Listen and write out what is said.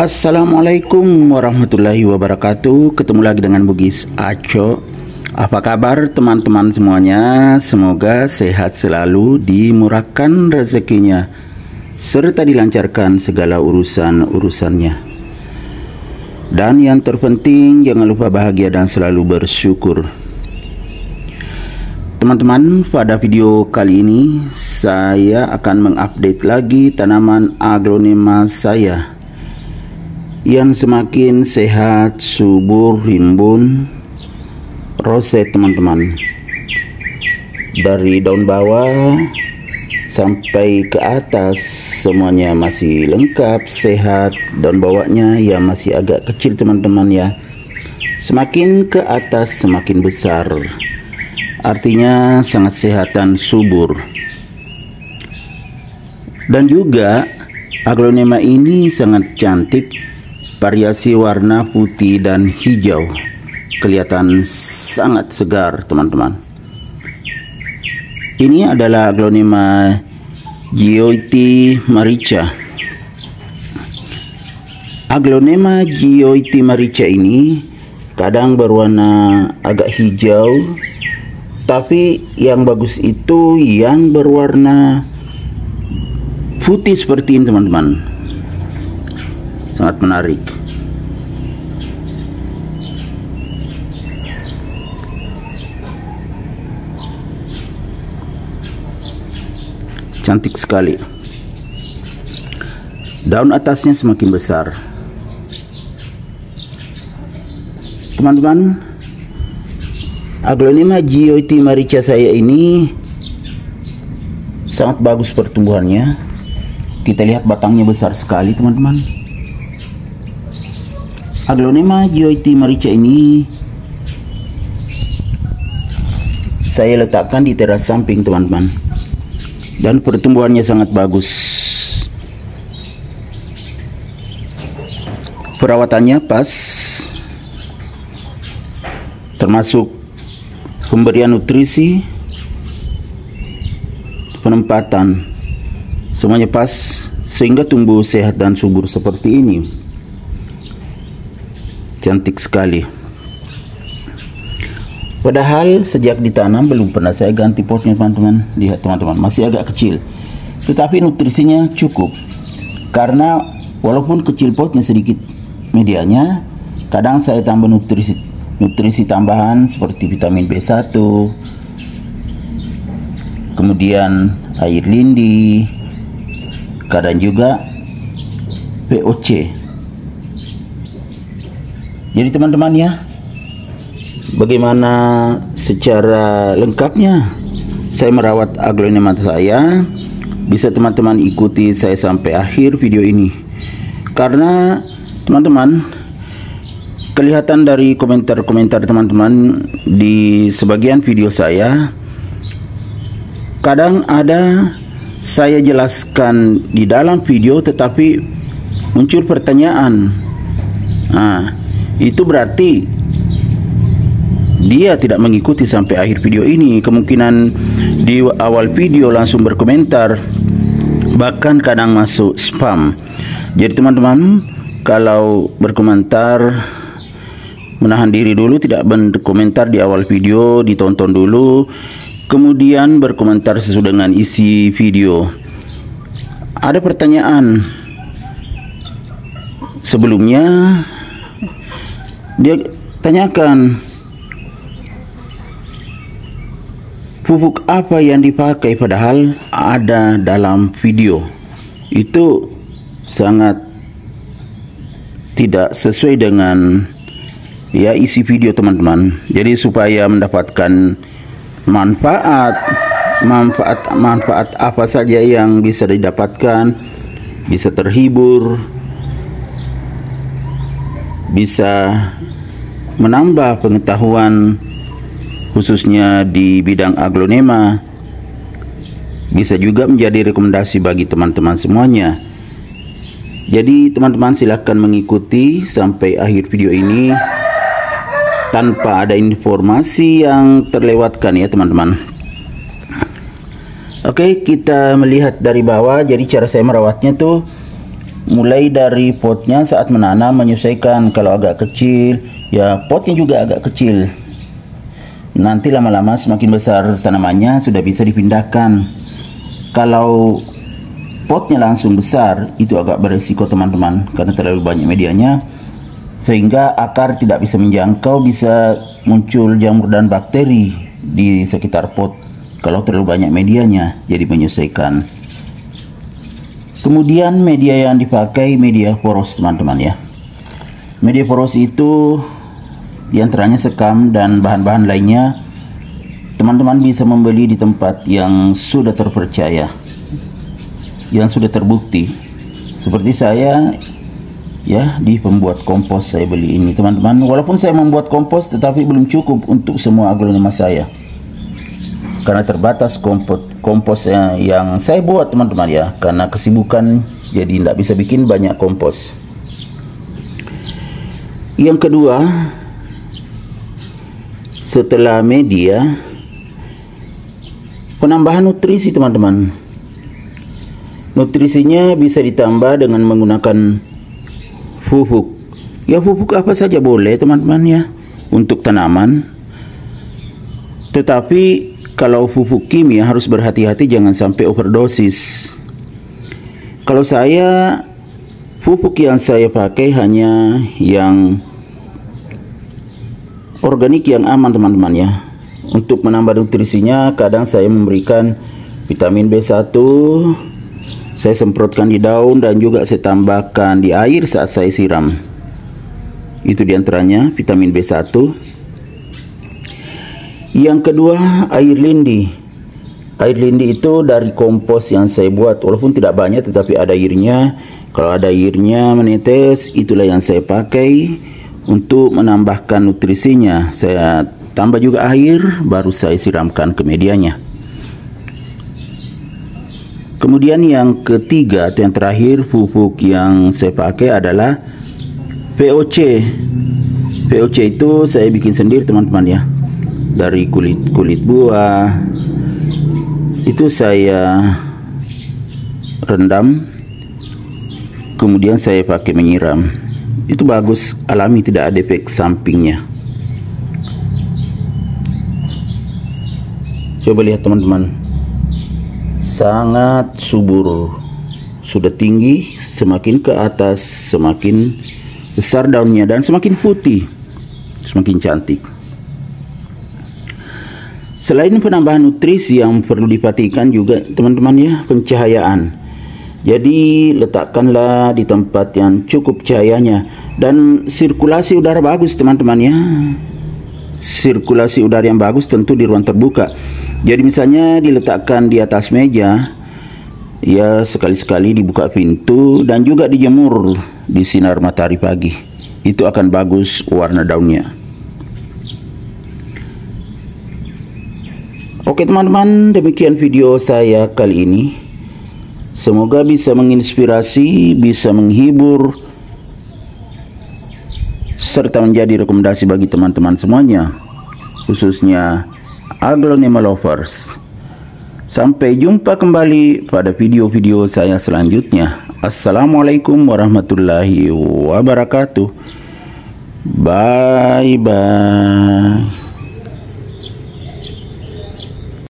Assalamualaikum warahmatullahi wabarakatuh. Ketemu lagi dengan Bugis Aco. Apa kabar teman-teman semuanya? Semoga sehat selalu, dimurahkan rezekinya, serta dilancarkan segala urusan-urusannya. Dan yang terpenting, jangan lupa bahagia dan selalu bersyukur. Teman-teman, pada video kali ini saya akan mengupdate lagi tanaman aglonema saya yang semakin sehat, subur, rimbun, roset teman-teman. Dari daun bawah sampai ke atas semuanya masih lengkap, sehat. Daun bawahnya ya masih agak kecil teman-teman ya. Semakin ke atas semakin besar. Artinya sangat sehat dan subur. Dan juga aglonema ini sangat cantik. Variasi warna putih dan hijau, kelihatan sangat segar teman-teman. Ini adalah aglonema Gioitti Marica. Aglonema Gioitti Marica ini kadang berwarna agak hijau, tapi yang bagus itu yang berwarna putih seperti ini teman-teman. Sangat menarik. Cantik sekali. Daun atasnya semakin besar. Teman-teman, aglonema Gioitti Marica saya ini sangat bagus pertumbuhannya. Kita lihat batangnya besar sekali teman-teman. Aglonema Gioitti Marica ini saya letakkan di teras samping teman-teman, dan pertumbuhannya sangat bagus. Perawatannya pas, termasuk pemberian nutrisi, penempatan, semuanya pas sehingga tumbuh sehat dan subur seperti ini. Cantik sekali. Padahal sejak ditanam belum pernah saya ganti potnya teman-teman. Lihat teman-teman, masih agak kecil, tetapi nutrisinya cukup. Karena walaupun kecil potnya sedikit medianya, kadang saya tambah nutrisi tambahan seperti vitamin B1, kemudian air lindi, kadang juga POC. Jadi teman-teman ya, bagaimana secara lengkapnya saya merawat aglonema saya, bisa teman-teman ikuti saya sampai akhir video ini. Karena teman-teman, kelihatan dari komentar-komentar teman-teman di sebagian video saya, kadang ada saya jelaskan di dalam video tetapi muncul pertanyaan. Itu berarti dia tidak mengikuti sampai akhir video ini. Kemungkinan di awal video langsung berkomentar, bahkan kadang masuk spam. Jadi teman-teman, kalau berkomentar, menahan diri dulu, tidak berkomentar di awal video, ditonton dulu, kemudian berkomentar sesuai dengan isi video. Ada pertanyaan sebelumnya, dia tanyakan pupuk apa yang dipakai, padahal ada dalam video. Itu sangat tidak sesuai dengan ya isi video teman-teman. Jadi supaya mendapatkan manfaat apa saja yang bisa didapatkan, bisa terhibur, bisa menambah pengetahuan khususnya di bidang aglonema, bisa juga menjadi rekomendasi bagi teman-teman semuanya. Jadi teman-teman silahkan mengikuti sampai akhir video ini tanpa ada informasi yang terlewatkan ya teman-teman. Oke, kita melihat dari bawah. Jadi cara saya merawatnya tuh mulai dari potnya saat menanam menyesuaikan. Kalau agak kecil, ya potnya juga agak kecil. Nanti lama-lama semakin besar tanamannya sudah bisa dipindahkan. Kalau potnya langsung besar, itu agak beresiko teman-teman, karena terlalu banyak medianya, sehingga akar tidak bisa menjangkau, bisa muncul jamur dan bakteri di sekitar pot kalau terlalu banyak medianya. Jadi menyesuaikan. Kemudian media yang dipakai media poros teman-teman ya. Media poros itu diantaranya sekam dan bahan-bahan lainnya. Teman-teman bisa membeli di tempat yang sudah terpercaya, yang sudah terbukti. Seperti saya ya, di pembuat kompos saya beli ini teman-teman. Walaupun saya membuat kompos, tetapi belum cukup untuk semua aglonema saya, karena terbatas kompos yang saya buat teman-teman ya, karena kesibukan jadi tidak bisa bikin banyak kompos. Yang kedua, setelah media, penambahan nutrisi teman-teman. Nutrisinya bisa ditambah dengan menggunakan pupuk. Ya pupuk apa saja boleh teman-teman ya, untuk tanaman. Tetapi kalau pupuk kimia harus berhati-hati, jangan sampai overdosis. Kalau saya, pupuk yang saya pakai hanya yang organik yang aman teman-teman ya. Untuk menambah nutrisinya, kadang saya memberikan vitamin B1, saya semprotkan di daun dan juga saya tambahkan di air saat saya siram. Itu diantaranya vitamin B1. Yang kedua, air lindi. Air lindi itu dari kompos yang saya buat, walaupun tidak banyak tetapi ada airnya. Kalau ada airnya menetes, itulah yang saya pakai untuk menambahkan nutrisinya. Saya tambah juga air, baru saya siramkan ke medianya. Kemudian yang ketiga atau yang terakhir, pupuk yang saya pakai adalah VOC. VOC itu saya bikin sendiri teman-teman ya, dari kulit buah. Itu saya rendam, kemudian saya pakai menyiram. Itu bagus, alami, tidak ada efek sampingnya. Coba lihat teman-teman, sangat subur, sudah tinggi, semakin ke atas semakin besar daunnya dan semakin putih, semakin cantik. Selain penambahan nutrisi, yang perlu diperhatikan juga teman-teman ya, pencahayaan. Jadi letakkanlah di tempat yang cukup cahayanya dan sirkulasi udara bagus teman-teman ya. Sirkulasi udara yang bagus tentu di ruang terbuka. Jadi misalnya diletakkan di atas meja, ya sekali-sekali dibuka pintu dan juga dijemur di sinar matahari pagi. Itu akan bagus warna daunnya. Oke teman-teman, demikian video saya kali ini. Semoga bisa menginspirasi, bisa menghibur, serta menjadi rekomendasi bagi teman-teman semuanya, khususnya aglonema lovers. Sampai jumpa kembali pada video-video saya selanjutnya. Assalamualaikum warahmatullahi wabarakatuh. Bye bye.